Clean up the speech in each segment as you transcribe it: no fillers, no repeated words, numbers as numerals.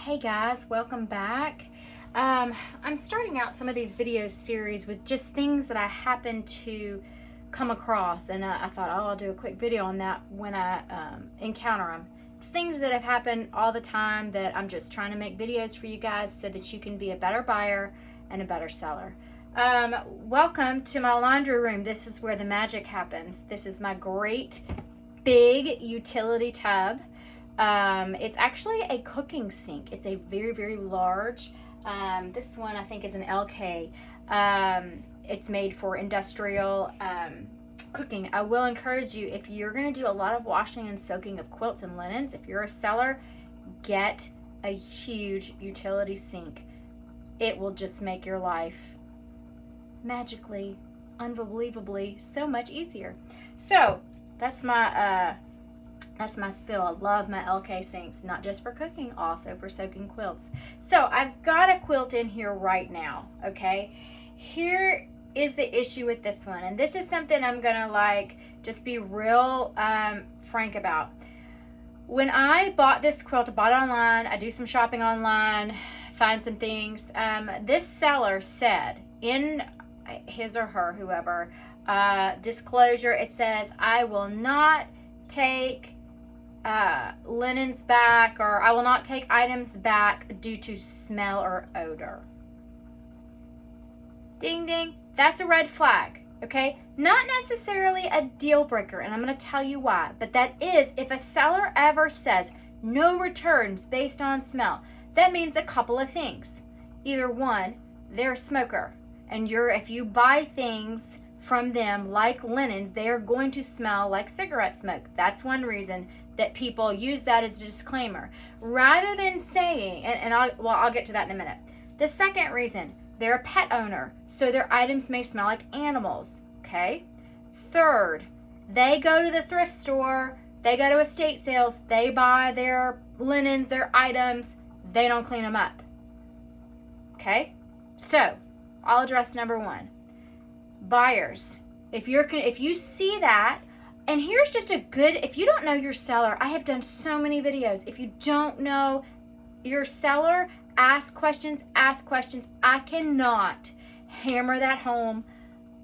Hey guys, welcome back. I'm starting out some of these video series with just things that I happen to come across, and I thought, oh, I'll do a quick video on that when I encounter them. It's things that have happened all the time that I'm just trying to make videos for you guys so that you can be a better buyer and a better seller. Welcome to my laundry room. This is where the magic happens. This is my great big utility tub. It's actually a cooking sink. It's a very, very large. This one I think is an LK. It's made for industrial cooking. I will encourage you, if you're going to do a lot of washing and soaking of quilts and linens, if you're a seller, get a huge utility sink. It will just make your life magically, unbelievably, so much easier. So that's my spill. I love my LK sinks, not just for cooking, also for soaking quilts. So I've got a quilt in here right now, okay? Here is the issue with this one, and this is something I'm gonna just be real frank about. When I bought this quilt, I bought it online, I do some shopping online, find some things. This seller said in his or her, whoever, disclosure, it says, I will not take linens back, or I will not take items back due to smell or odor. Ding ding, that's a red flag, okay? Not necessarily a deal breaker, and I'm going to tell you why, but that is if a seller ever says no returns based on smell, that means a couple of things. Either one, they're a smoker, and if you buy things from them like linens, they are going to smell like cigarette smoke. That's one reason that people use that as a disclaimer rather than saying, and I'll get to that in a minute. The second reason, they're a pet owner, so their items may smell like animals, okay? Third, they go to the thrift store, they go to estate sales, they buy their linens, their items, they don't clean them up, okay? So I'll address number one. Buyers, if you see that, and here's just if you don't know your seller, I have done so many videos. If you don't know your seller, ask questions. I cannot hammer that home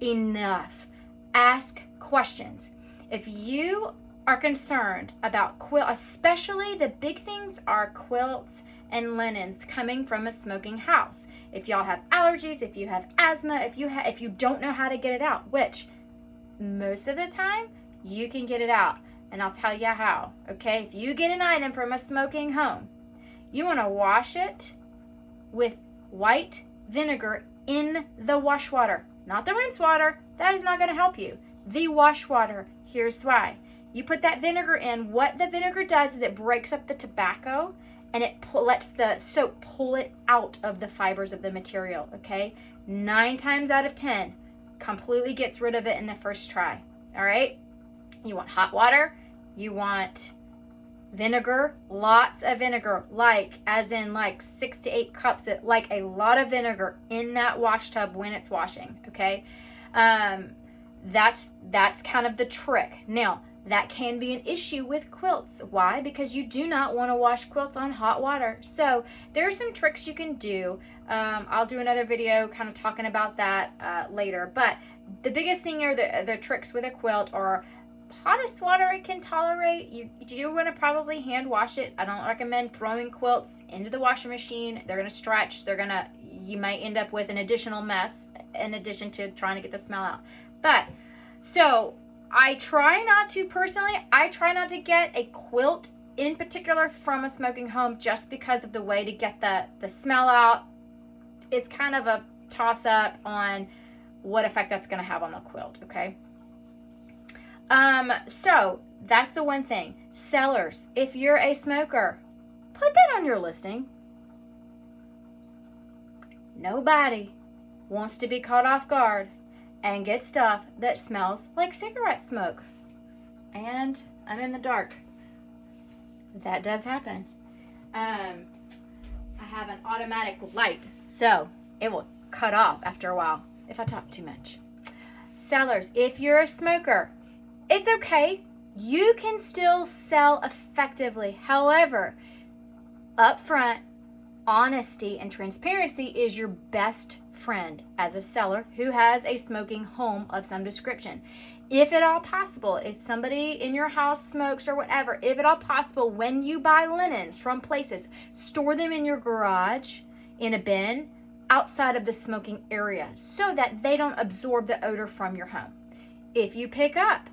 enough. Ask questions. If you are concerned about especially the big things are quilts and linens coming from a smoking house. If y'all have allergies, if you have asthma, if you don't know how to get it out, which most of the time you can get it out, and I'll tell you how, okay? If you get an item from a smoking home, you want to wash it with white vinegar in the wash water, not the rinse water. That is not going to help you. The wash water, here's why. You put that vinegar in, what the vinegar does is it breaks up the tobacco, and it lets the soap pull it out of the fibers of the material, okay? 9 times out of 10, completely gets rid of it in the first try, all right? You want hot water, you want vinegar, lots of vinegar, as in 6 to 8 cups, like a lot of vinegar in that wash tub when it's washing, okay? That's kind of the trick. Now, that can be an issue with quilts. Why? Because you do not want to wash quilts on hot water. So there are some tricks you can do. I'll do another video kind of talking about that later. But the biggest thing are the tricks with a quilt are hottest water it can tolerate. You do want to probably hand wash it. I don't recommend throwing quilts into the washing machine. They're going to stretch. You might end up with an additional mess in addition to trying to get the smell out. But so I try not to get a quilt in particular from a smoking home just because of the way to get the smell out. It's kind of a toss up on what effect that's going to have on the quilt, okay? So that's the one thing. Sellers, if you're a smoker, put that on your listing. Nobody wants to be caught off guard and get stuff that smells like cigarette smoke. And I'm in the dark. That does happen. I have an automatic light, so it will cut off after a while if I talk too much. Sellers, if you're a smoker, it's okay. You can still sell effectively. However, up front, honesty and transparency is your best friend as a seller who has a smoking home of some description. If at all possible, if somebody in your house smokes or whatever, if at all possible, when you buy linens from places, store them in your garage in a bin outside of the smoking area so that they don't absorb the odor from your home. If you pick up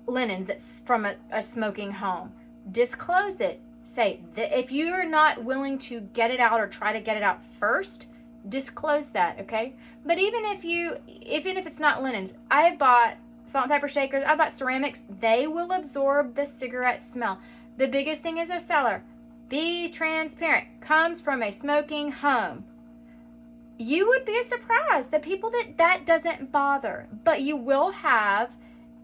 linens that's from a smoking home, disclose it. Say that if you're not willing to get it out or try to get it out first, disclose that, okay? But even if it's not linens, I bought salt and pepper shakers, I bought ceramics, they will absorb the cigarette smell. The biggest thing as a seller, be transparent. Comes from a smoking home. You would be surprised, the people that doesn't bother, but you will have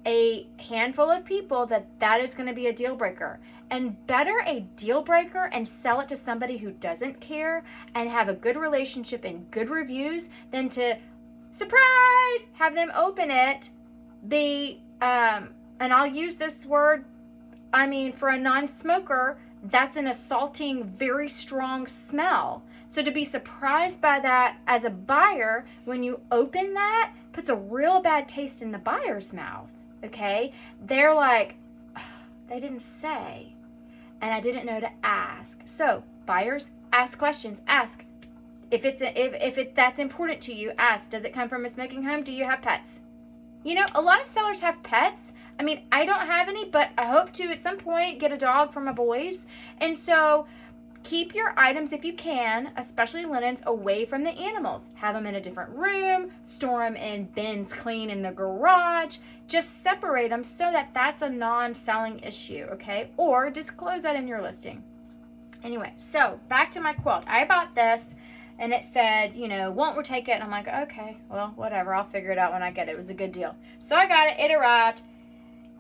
a handful of people that is going to be a deal breaker. And better a deal breaker and sell it to somebody who doesn't care and have a good relationship and good reviews than to, surprise, have them open it, and I'll use this word, I mean, for a non-smoker, that's an assaulting, very strong smell. So to be surprised by that as a buyer, when you open that, puts a real bad taste in the buyer's mouth, okay? They're like, oh, they didn't say, and I didn't know to ask. So buyers, ask questions. Ask if that's important to you. Ask, does it come from a smoking home? Do you have pets? You know, a lot of sellers have pets. I mean, I don't have any, but I hope to at some point get a dog for my boys. And so keep your items, if you can, especially linens, away from the animals. Have them in a different room, store them in bins clean in the garage. Just separate them so that that's a non-selling issue, okay? Or disclose that in your listing. Anyway, so back to my quilt. I bought this and it said, you know, won't take it. And I'm like, okay, well, whatever. I'll figure it out when I get it. It was a good deal. So I got it. It arrived.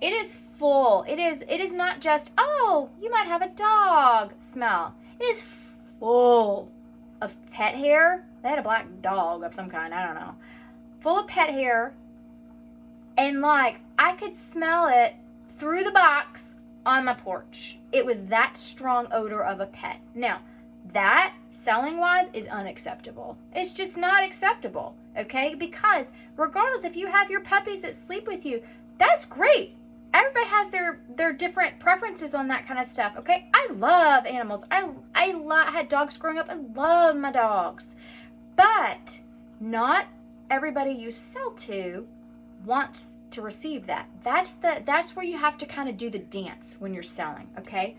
It is full. It is not just, oh, you might have a dog smell. It is full of pet hair. They had a black dog of some kind. I don't know. Full of pet hair. And like, I could smell it through the box on my porch. It was that strong odor of a pet. Now, that, selling-wise, is unacceptable. It's just not acceptable, okay? Because regardless, if you have your puppies that sleep with you, that's great. Everybody has their different preferences on that kind of stuff, okay? I love animals. I had dogs growing up. I love my dogs. But not everybody you sell to wants to receive that. That's where you have to kind of do the dance when you're selling, okay?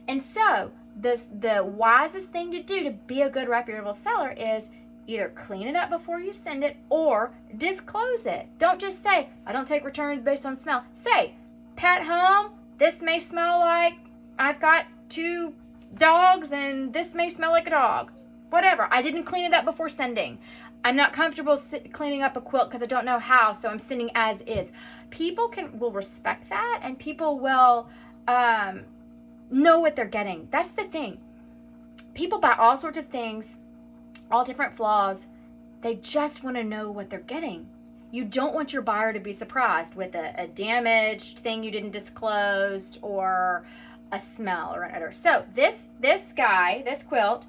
And so the wisest thing to do to be a good reputable seller is either clean it up before you send it or disclose it. Don't just say, I don't take returns based on smell. Say, pet home, this may smell like I've got 2 dogs and this may smell like a dog. Whatever. I didn't clean it up before sending. I'm not comfortable cleaning up a quilt because I don't know how, so I'm sending as is. People will respect that, and people will know what they're getting. That's the thing. People buy all sorts of things, all different flaws. They just want to know what they're getting. You don't want your buyer to be surprised with a damaged thing you didn't disclose or a smell or an odor. So this quilt,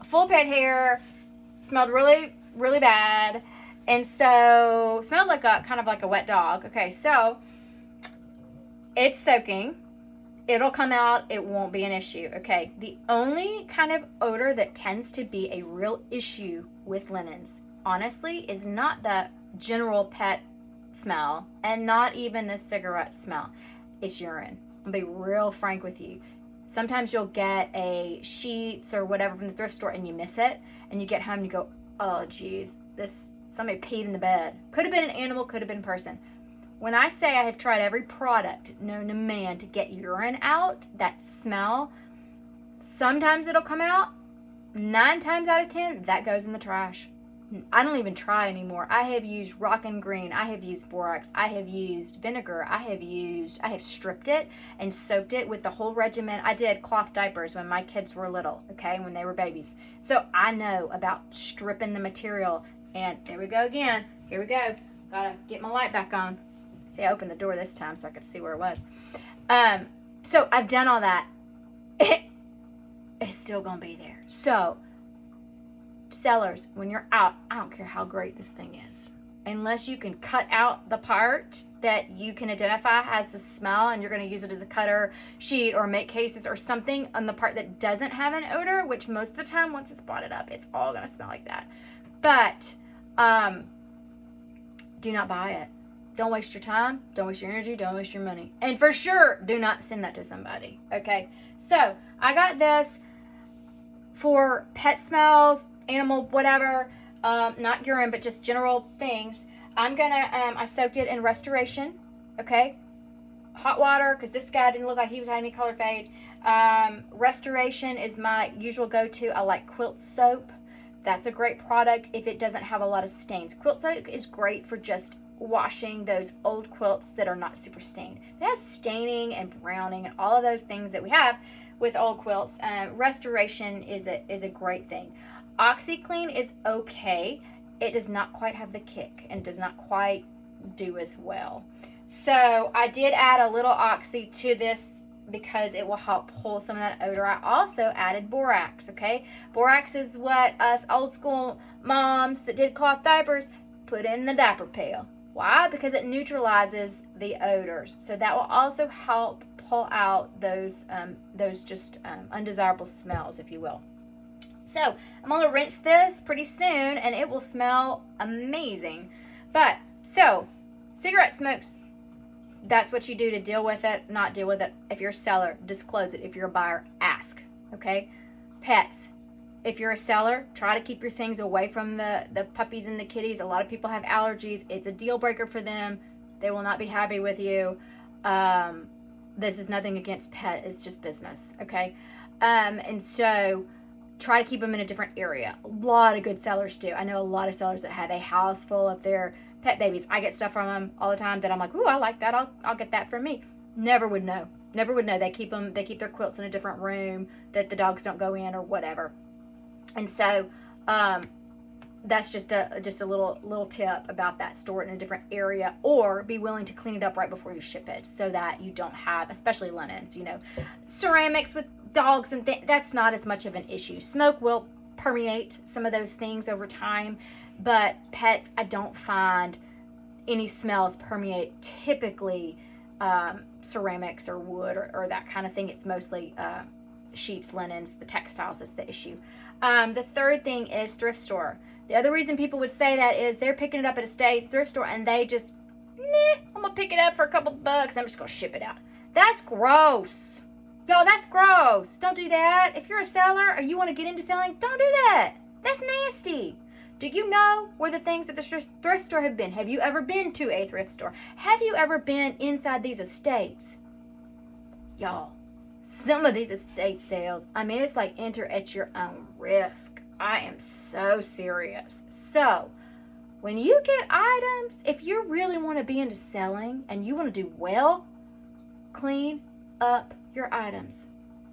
full pet hair, smelled really, really bad. And so smelled like kind of like a wet dog. Okay, so it's soaking. It'll come out. It won't be an issue. Okay, the only kind of odor that tends to be a real issue with linens, honestly, is not the general pet smell and not even the cigarette smell. It's urine. I'll be real frank with you. Sometimes you'll get a sheets or whatever from the thrift store and you miss it, and you get home and you go, oh geez, somebody peed in the bed. Could have been an animal, could have been a person. When I say I have tried every product known to man to get urine out, that smell, sometimes it'll come out. 9 times out of 10, that goes in the trash. I don't even try anymore. I have used Rockin' Green. I have used borax. I have used vinegar. I have stripped it and soaked it with the whole regimen. I did cloth diapers when my kids were little, okay, when they were babies. So I know about stripping the material. And there we go again. Here we go. Gotta get my light back on. See, I opened the door this time so I could see where it was. So I've done all that. it's still going to be there. So, sellers, when you're out, I don't care how great this thing is. Unless you can cut out the part that you can identify has a smell and you're going to use it as a cutter sheet or make cases or something on the part that doesn't have an odor, which most of the time once it's botted up, it's all going to smell like that. But do not buy it. Don't waste your time. Don't waste your energy. Don't waste your money. And for sure, do not send that to somebody. Okay. So I got this for pet smells, animal, whatever. Not urine, but just general things. I'm gonna, I soaked it in Restoration, okay? Hot water, because this guy didn't look like he was having any color fade. Restoration is my usual go-to. I like Quilts soap. That's a great product if it doesn't have a lot of stains. Quilt soap is great for just washing those old quilts that are not super stained. It has staining and browning and all of those things that we have with old quilts. Restoration is a great thing. OxyClean is okay. It does not quite have the kick and does not quite do as well. So I did add a little Oxy to this because it will help pull some of that odor. I also added borax, okay? Borax is what us old school moms that did cloth diapers put in the diaper pail. Why? Because it neutralizes the odors. So that will also help pull out those undesirable smells, if you will. So I'm going to rinse this pretty soon and it will smell amazing. But so cigarette smokes, that's what you do to deal with it, not deal with it. If you're a seller, disclose it. If you're a buyer, ask. Okay? Pets. If you're a seller, try to keep your things away from the puppies and the kitties. A lot of people have allergies. It's a deal breaker for them. They will not be happy with you. This is nothing against pet. It's just business. Okay? And so try to keep them in a different area. A lot of good sellers do. I know a lot of sellers that have a house full of their pet babies. I get stuff from them all the time that I'm like, ooh, I like that. I'll get that from me. Never would know. Never would know. They keep their quilts in a different room that the dogs don't go in or whatever. And so that's just a little tip about that. Store it in a different area or be willing to clean it up right before you ship it so that you don't have, especially linens, ceramics with dogs and that's not as much of an issue. Smoke will permeate some of those things over time, but pets, I don't find any smells permeate typically ceramics or wood or that kind of thing. It's mostly sheets, linens, the textiles that's the issue. The third thing is thrift store. The other reason people would say that is they're picking it up at a States thrift store and they just, I'm gonna pick it up for a couple bucks. I'm just gonna ship it out. That's gross. Y'all, that's gross. Don't do that. If you're a seller or you want to get into selling, don't do that. That's nasty. Do you know where the things at the thrift store have been? Have you ever been to a thrift store? Have you ever been inside these estates? Y'all, some of these estate sales, I mean, it's like enter at your own risk. I am so serious. So, when you get items, if you really want to be into selling and you want to do well, clean up your items.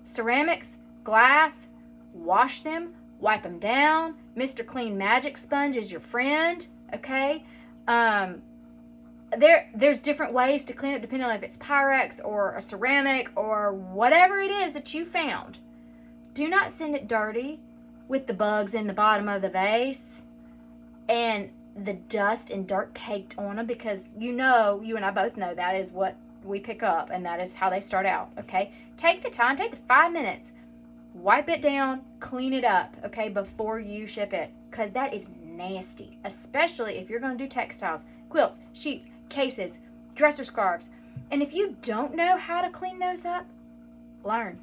Ceramics, glass, wash them, wipe them down. Mr. Clean Magic Sponge is your friend, okay? There's different ways to clean it depending on if it's Pyrex or a ceramic or whatever it is that you found. Do not send it dirty with the bugs in the bottom of the vase and the dust and dirt caked on them because you and I both know that is what we pick up and that is how they start out, okay? Take the time, take the 5 minutes, wipe it down, clean it up, okay, before you ship it because that is nasty, especially if you're going to do textiles, quilts, sheets, cases, dresser scarves. And if you don't know how to clean those up, learn.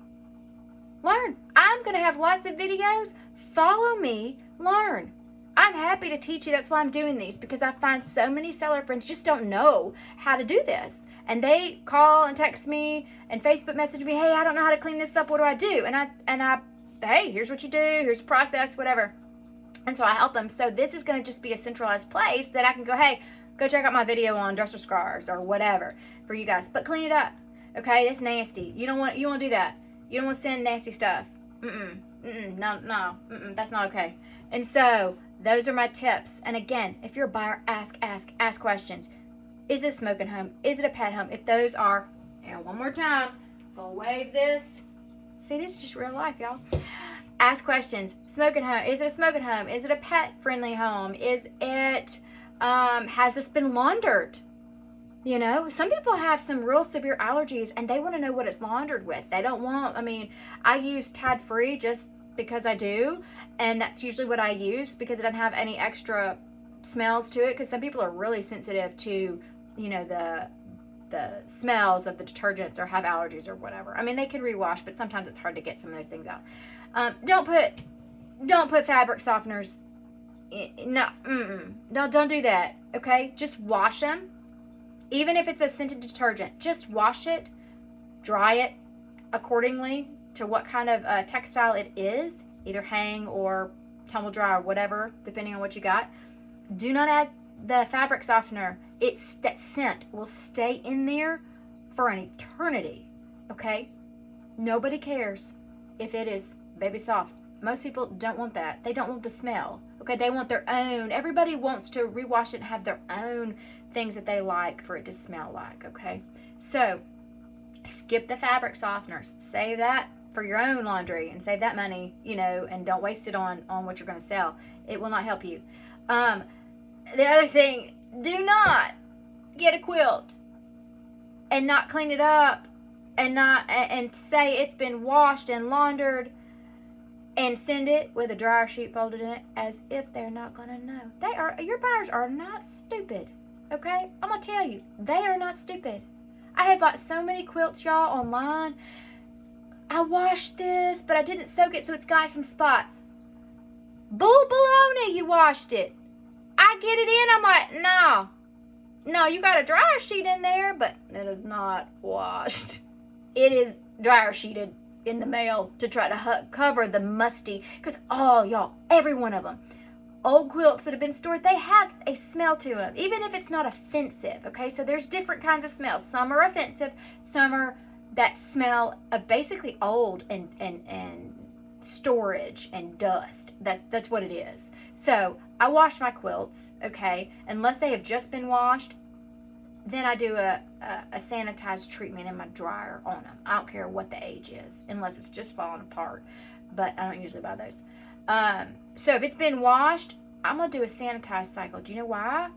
I'm going to have lots of videos. Follow me, learn. I'm happy to teach you. That's why I'm doing these because I find so many seller friends just don't know how to do this. And they call and text me and Facebook message me, hey, I don't know how to clean this up. What do I do? And I, hey, here's what you do. Here's the process, whatever. And so I help them. So this is going to just be a centralized place that I can go, hey, go check out my video on dresser scarves or whatever for you guys. But clean it up, okay? That's nasty. You want to do that. You don't want to send nasty stuff. No, that's not okay. And so those are my tips. And again, if you're a buyer, ask questions. Is it a smoking home? Is it a pet home? If those are, and one more time, go wave this. See, this is just real life, y'all. Ask questions. Smoking home. Is it a smoking home? Is it a pet-friendly home? Is it, has this been laundered? You know, some people have some real severe allergies and they want to know what it's laundered with. They don't want, I use Tide Free just because I do. And that's usually what I use because it doesn't have any extra smells to it. Because some people are really sensitive to, you know, the smells of the detergents or have allergies or whatever. They can rewash, but sometimes it's hard to get some of those things out. Don't put fabric softeners in, no, don't do that. Okay, just wash them. Even if it's a scented detergent, just wash it, dry it accordingly to what kind of textile it is, either hang or tumble dry or whatever, depending on what you got. Do not add the fabric softener. That scent will stay in there for an eternity, okay? Nobody cares if it is baby soft. Most people don't want that. They don't want the smell, okay? They want their own. Everybody wants to rewash it and have their own things that they like for it to smell like, okay? So skip the fabric softeners. Save that for your own laundry and save that money, you know, and don't waste it on what you're going to sell. It will not help you. The other thing, do not get a quilt and not clean it up and say it's been washed and laundered and send it with a dryer sheet folded in it as if they're not going to know. Your buyers are not stupid, okay? I'm going to tell you, they are not stupid. I have bought so many quilts, y'all, online. I washed this, but I didn't soak it, so it's got some spots. Bull baloney, you washed it. I get it in, I'm like, no, you got a dryer sheet in there, but it is not washed. It is dryer sheeted in the mail to try to cover the musty, because y'all, every one of them, old quilts that have been stored, they have a smell to them, even if it's not offensive, okay? So there's different kinds of smells. Some are offensive, some are that smell of basically old and storage and dust. That's what it is. So I wash my quilts, okay? Unless they have just been washed, then I do a sanitized treatment in my dryer on them. I don't care what the age is, unless it's just falling apart. But I don't usually buy those. So if it's been washed, I'm going to do a sanitized cycle. Do you know why?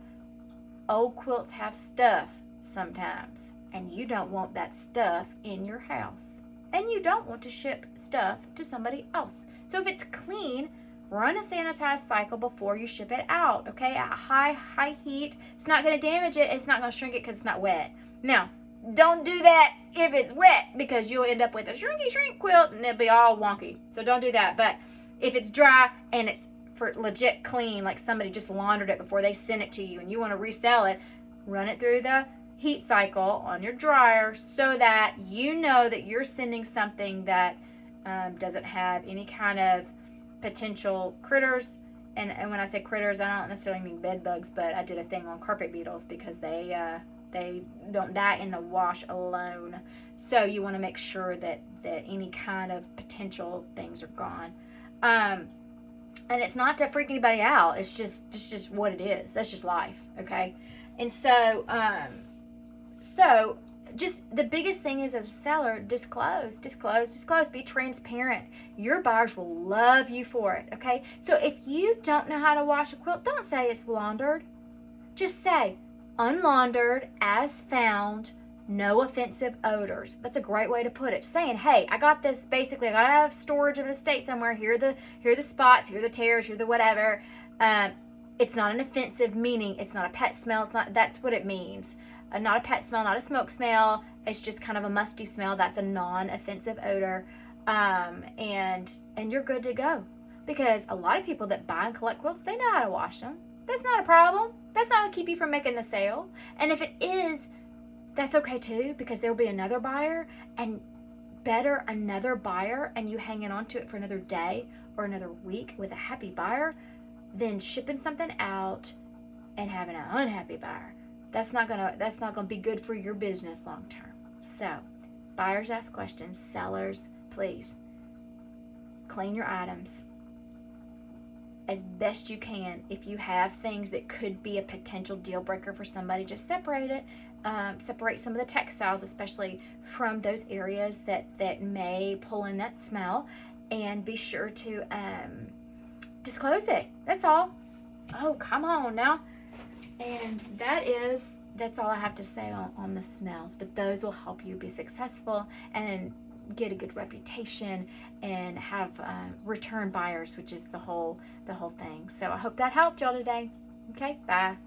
Old quilts have stuff sometimes, and you don't want that stuff in your house. And you don't want to ship stuff to somebody else. So if it's clean, run a sanitized cycle before you ship it out, okay? At high heat. It's not going to damage it. It's not going to shrink it because it's not wet. Now, don't do that if it's wet, because you'll end up with a shrink quilt and it'll be all wonky. So don't do that. But if it's dry and it's for legit clean, like somebody just laundered it before they sent it to you and you want to resell it, run it through the heat cycle on your dryer so that you know that you're sending something that doesn't have any kind of potential critters. And when I say critters, I don't necessarily mean bed bugs, but I did a thing on carpet beetles because they don't die in the wash alone. So you want to make sure that any kind of potential things are gone. And it's not to freak anybody out. It's just what it is. That's just life, okay? And so just the biggest thing is, as a seller, disclose, be transparent. Your buyers will love you for it, okay? So if you don't know how to wash a quilt, don't say it's laundered. Just say, unlaundered, as found, no offensive odors. That's a great way to put it. Saying, hey, I got this, basically, I got it out of storage of an estate somewhere. Here are the spots, here are the tears, here are the whatever. It's not an offensive, meaning it's not a pet smell. It's not. That's what it means. Not a pet smell, not a smoke smell. It's just kind of a musty smell. That's a non-offensive odor. And you're good to go. Because a lot of people that buy and collect quilts, they know how to wash them. That's not a problem. That's not going to keep you from making the sale. And if it is, that's okay too, because there'll be another buyer, and better another buyer, and you hanging on to it for another day or another week with a happy buyer than shipping something out and having an unhappy buyer. That's not gonna be good for your business long term. So, buyers ask questions. Sellers, please clean your items as best you can. If you have things that could be a potential deal breaker for somebody, just separate it separate some of the textiles, especially from those areas that may pull in that smell, and be sure to disclose it. That's all. Oh, come on now. And that's all I have to say on the smells, but those will help you be successful and get a good reputation and have return buyers, which is the whole thing. So I hope that helped y'all today. Okay, bye.